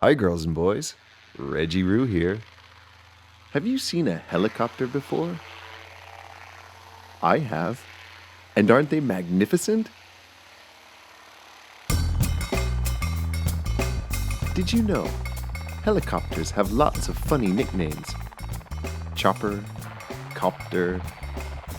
Hi girls and boys, Reggie Roo here. Have you seen a helicopter before? I have. And aren't they magnificent? Did you know helicopters have lots of funny nicknames? Chopper, copter,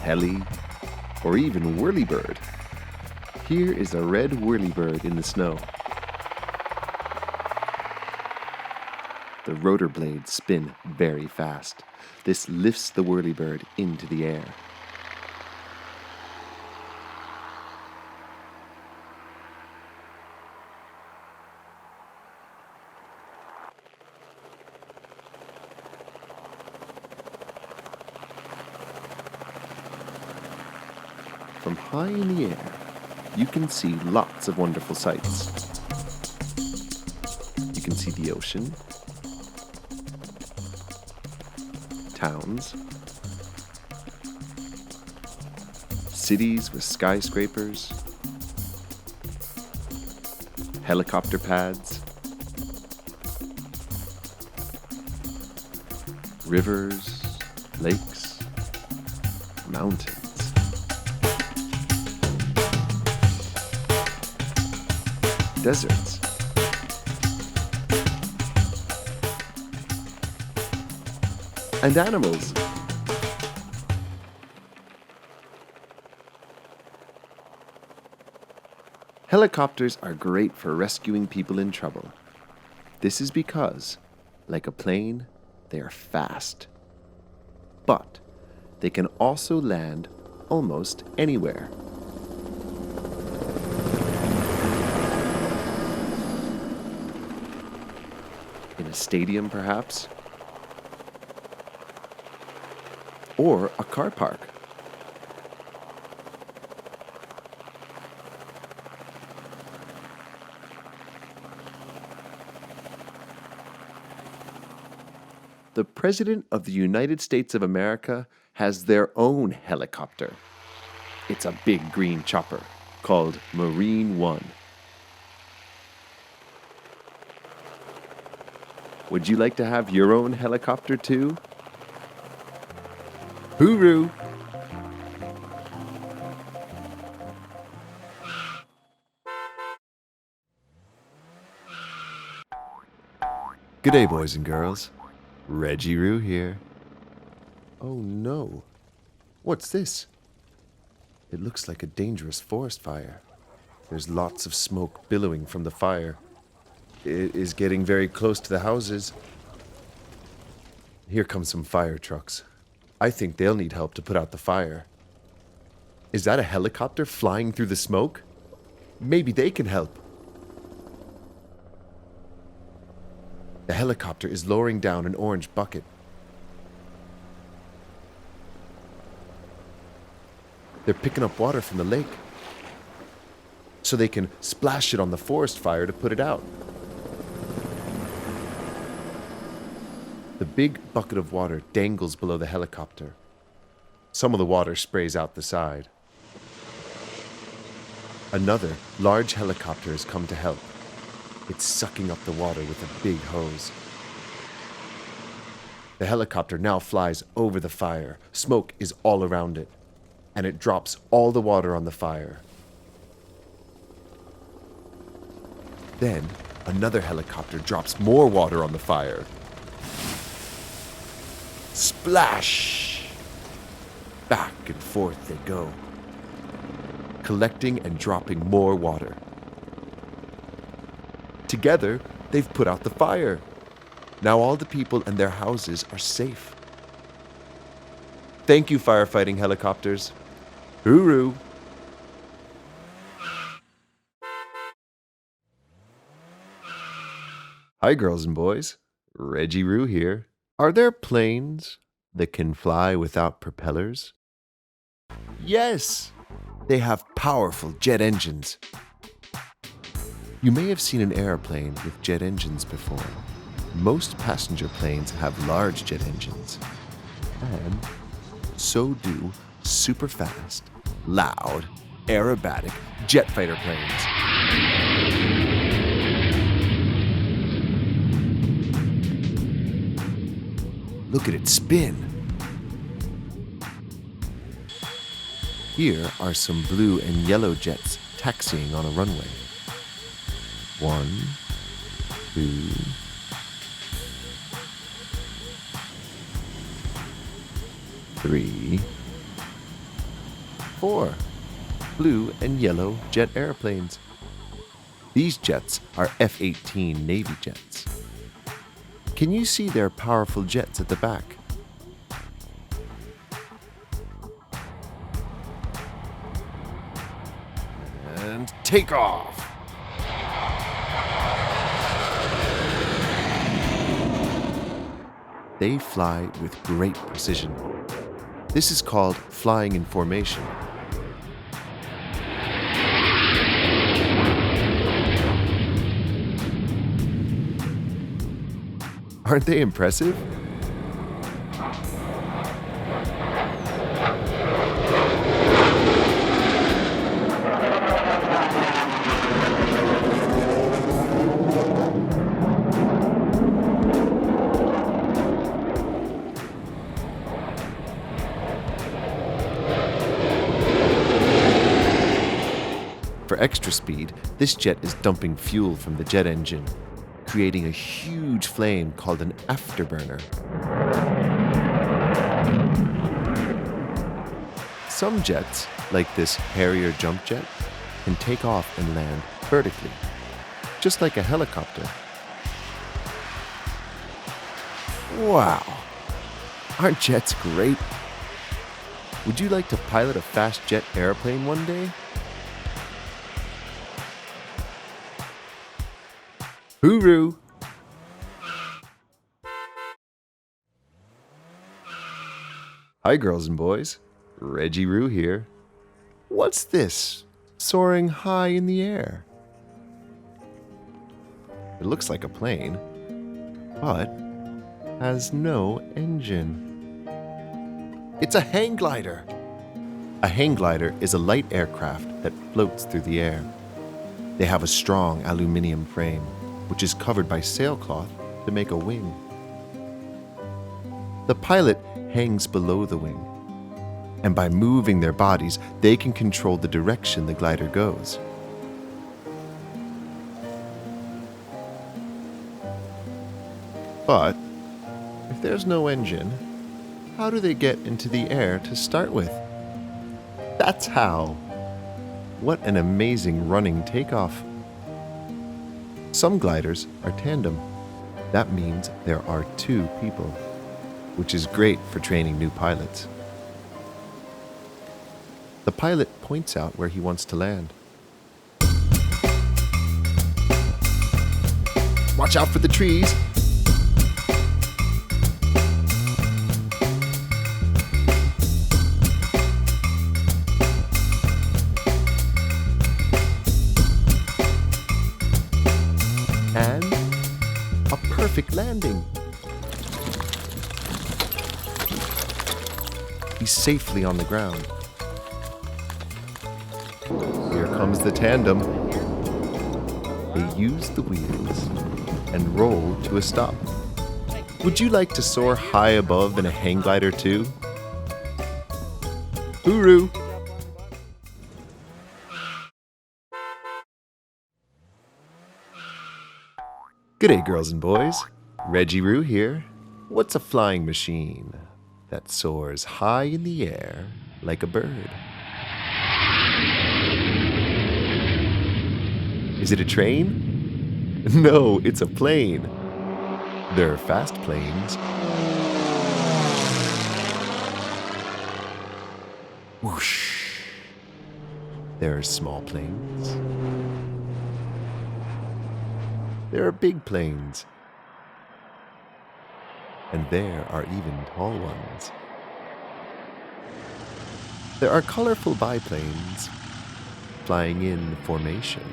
heli, or even whirlybird. Here is a red whirlybird in the snow. The rotor blades spin very fast. This lifts the whirlybird into the air. From high in the air, you can see lots of wonderful sights. You can see the ocean, towns, cities with skyscrapers, helicopter pads, rivers, lakes, mountains. Deserts. And animals. Helicopters are great for rescuing people in trouble. This is because, like a plane, they are fast. But they can also land almost anywhere. In a stadium, perhaps? Or a car park. The President of the United States of America has their own helicopter. It's a big green chopper called Marine One. Would you like to have your own helicopter too? Hooroo! G'day, boys and girls. Reggie Roo here. Oh no. What's this? It looks like a dangerous forest fire. There's lots of smoke billowing from the fire. It is getting very close to the houses. Here come some fire trucks. I think they'll need help to put out the fire. Is that a helicopter flying through the smoke? Maybe they can help. The helicopter is lowering down an orange bucket. They're picking up water from the lake so they can splash it on the forest fire to put it out. The big bucket of water dangles below the helicopter. Some of the water sprays out the side. Another large helicopter has come to help. It's sucking up the water with a big hose. The helicopter now flies over the fire. Smoke is all around it, and it drops all the water on the fire. Then, another helicopter drops more water on the fire. Splash! Back and forth they go, collecting and dropping more water. Together, they've put out the fire. Now all the people and their houses are safe. Thank you, firefighting helicopters. Hooroo! Hi, girls and boys. Reggie Roo here. Are there planes that can fly without propellers? Yes! They have powerful jet engines. You may have seen an airplane with jet engines before. Most passenger planes have large jet engines. And so do super fast, loud, aerobatic jet fighter planes. Look at it spin. Here are some blue and yellow jets taxiing on a runway. 1, 2, 3, 4 blue and yellow jet airplanes. These jets are F-18 Navy jets. Can you see their powerful jets at the back? And take off! They fly with great precision. This is called flying in formation. Aren't they impressive? For extra speed, this jet is dumping fuel from the jet engine, creating a huge flame called an afterburner. Some jets, like this Harrier jump jet, can take off and land vertically, just like a helicopter. Wow! Aren't jets great? Would you like to pilot a fast jet airplane one day? Hooroo! Hi girls and boys, Reggie Roo here. What's this soaring high in the air? It looks like a plane, but has no engine. It's a hang glider. A hang glider is a light aircraft that floats through the air. They have a strong aluminum frame, which is covered by sailcloth to make a wing. The pilot hangs below the wing, and by moving their bodies, they can control the direction the glider goes. But if there's no engine, how do they get into the air to start with? That's how! What an amazing running takeoff! Some gliders are tandem. That means there are 2 people, which is great for training new pilots. The pilot points out where he wants to land. Watch out for the trees! And a perfect landing. He's safely on the ground. Here comes the tandem. They use the wheels and roll to a stop. Would you like to soar high above in a hang glider too? Hooroo! G'day girls and boys, Reggie Roo here. What's a flying machine that soars high in the air like a bird? Is it a train? No, it's a plane. There are fast planes. Whoosh. There are small planes. There are big planes. And there are even tall ones. There are colorful biplanes flying in formation,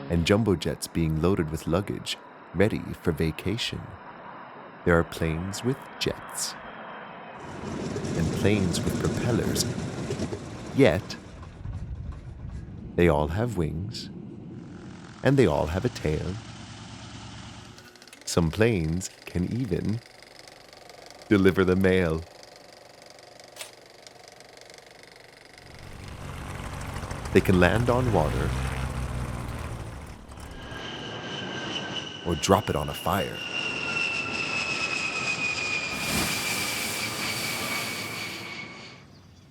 and jumbo jets being loaded with luggage, ready for vacation. There are planes with jets, and planes with propellers. Yet, they all have wings, and they all have a tail. Some planes can even deliver the mail. They can land on water or drop it on a fire.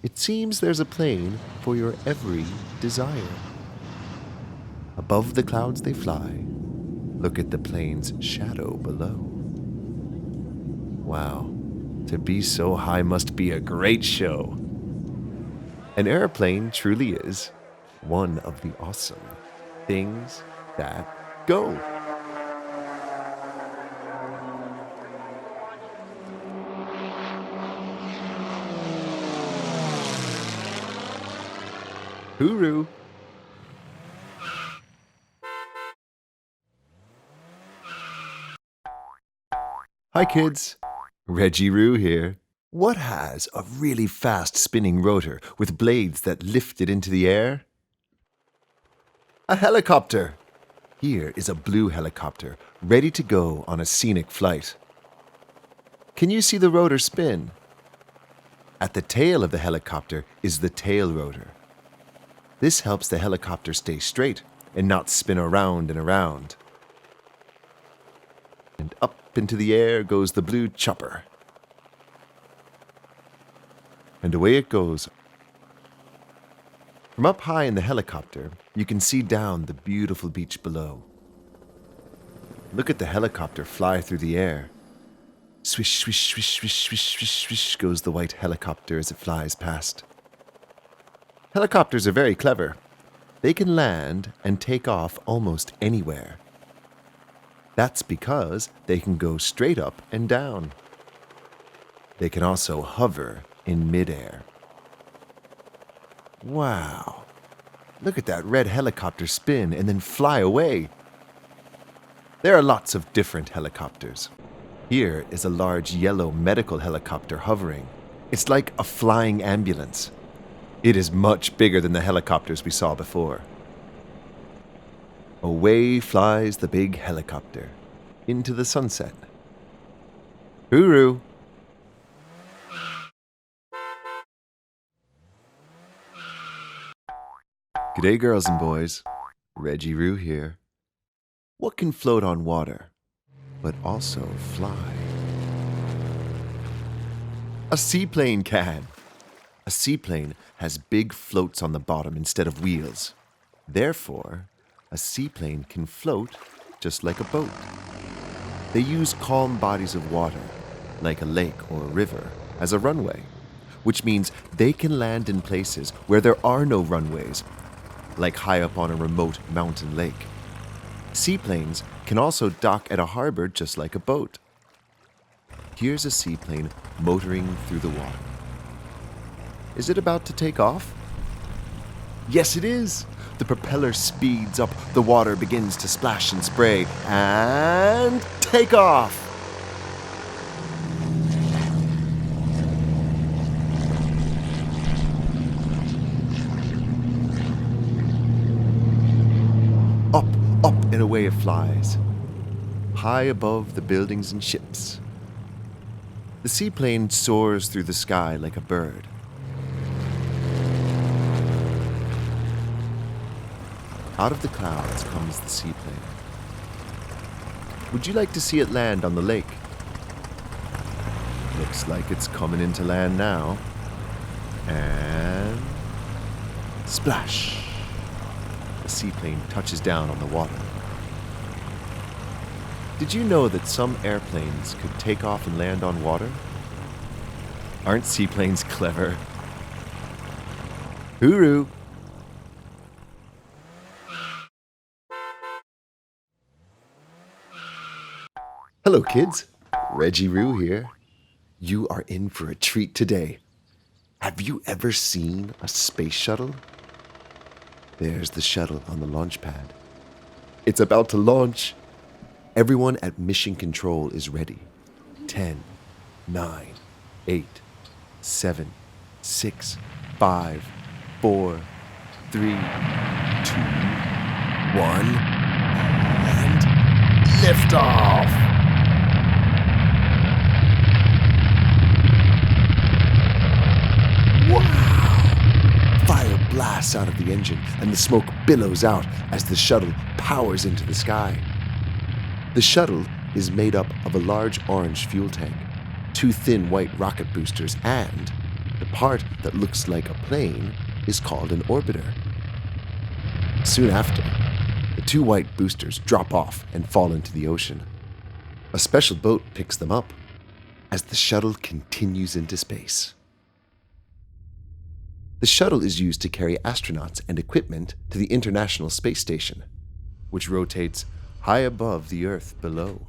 It seems there's a plane for your every desire. Above the clouds they fly. Look at the plane's shadow below. Wow, to be so high must be a great show. An airplane truly is one of the awesome things that go. Hooroo! Hi kids, Reggie Roo here. What has a really fast spinning rotor with blades that lift it into the air? A helicopter! Here is a blue helicopter ready to go on a scenic flight. Can you see the rotor spin? At the tail of the helicopter is the tail rotor. This helps the helicopter stay straight and not spin around and around. And up into the air goes the blue chopper. And away it goes. From up high in the helicopter, you can see down the beautiful beach below. Look at the helicopter fly through the air. Swish, swish, swish, swish, swish, swish, swish goes the white helicopter as it flies past. Helicopters are very clever. They can land and take off almost anywhere. That's because they can go straight up and down. They can also hover in midair. Wow! Look at that red helicopter spin and then fly away. There are lots of different helicopters. Here is a large yellow medical helicopter hovering. It's like a flying ambulance. It is much bigger than the helicopters we saw before. Away flies the big helicopter into the sunset. Hooroo! G'day girls and boys, Reggie Roo here. What can float on water, but also fly? A seaplane can. A seaplane has big floats on the bottom instead of wheels. Therefore, a seaplane can float just like a boat. They use calm bodies of water, like a lake or a river, as a runway, which means they can land in places where there are no runways, like high up on a remote mountain lake. Seaplanes can also dock at a harbor just like a boat. Here's a seaplane motoring through the water. Is it about to take off? Yes, it is. The propeller speeds up, the water begins to splash and spray, and take off! Up, up, and away it flies, high above the buildings and ships. The seaplane soars through the sky like a bird. Out of the clouds comes the seaplane. Would you like to see it land on the lake? Looks like it's coming into land now. And splash! The seaplane touches down on the water. Did you know that some airplanes could take off and land on water? Aren't seaplanes clever? Hooroo! Hello kids, Reggie Roo here. You are in for a treat today. Have you ever seen a space shuttle? There's the shuttle on the launch pad. It's about to launch. Everyone at Mission Control is ready. 10, 9, 8, 7, 6, 5, 4, 3, 2, 1, and lift off! blasts out of the engine and the smoke billows out as the shuttle powers into the sky. The shuttle is made up of a large orange fuel tank, 2 thin white rocket boosters, and the part that looks like a plane is called an orbiter. Soon after, the 2 white boosters drop off and fall into the ocean. A special boat picks them up as the shuttle continues into space. The shuttle is used to carry astronauts and equipment to the International Space Station, which rotates high above the Earth below.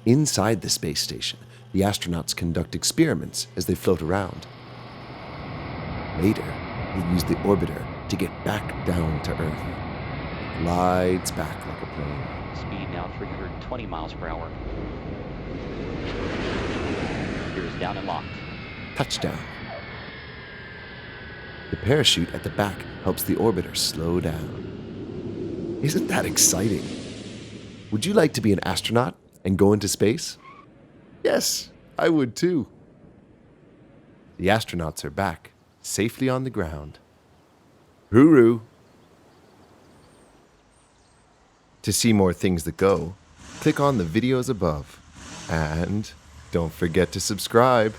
Inside the space station, the astronauts conduct experiments as they float around. Later, they use the orbiter to get back down to Earth. It glides back like a plane. Speed now 320 miles per hour. Gears down and locked. Touchdown. The parachute at the back helps the orbiter slow down. Isn't that exciting? Would you like to be an astronaut and go into space? Yes, I would too. The astronauts are back, safely on the ground. Hooroo! To see more things that go, click on the videos above. And don't forget to subscribe.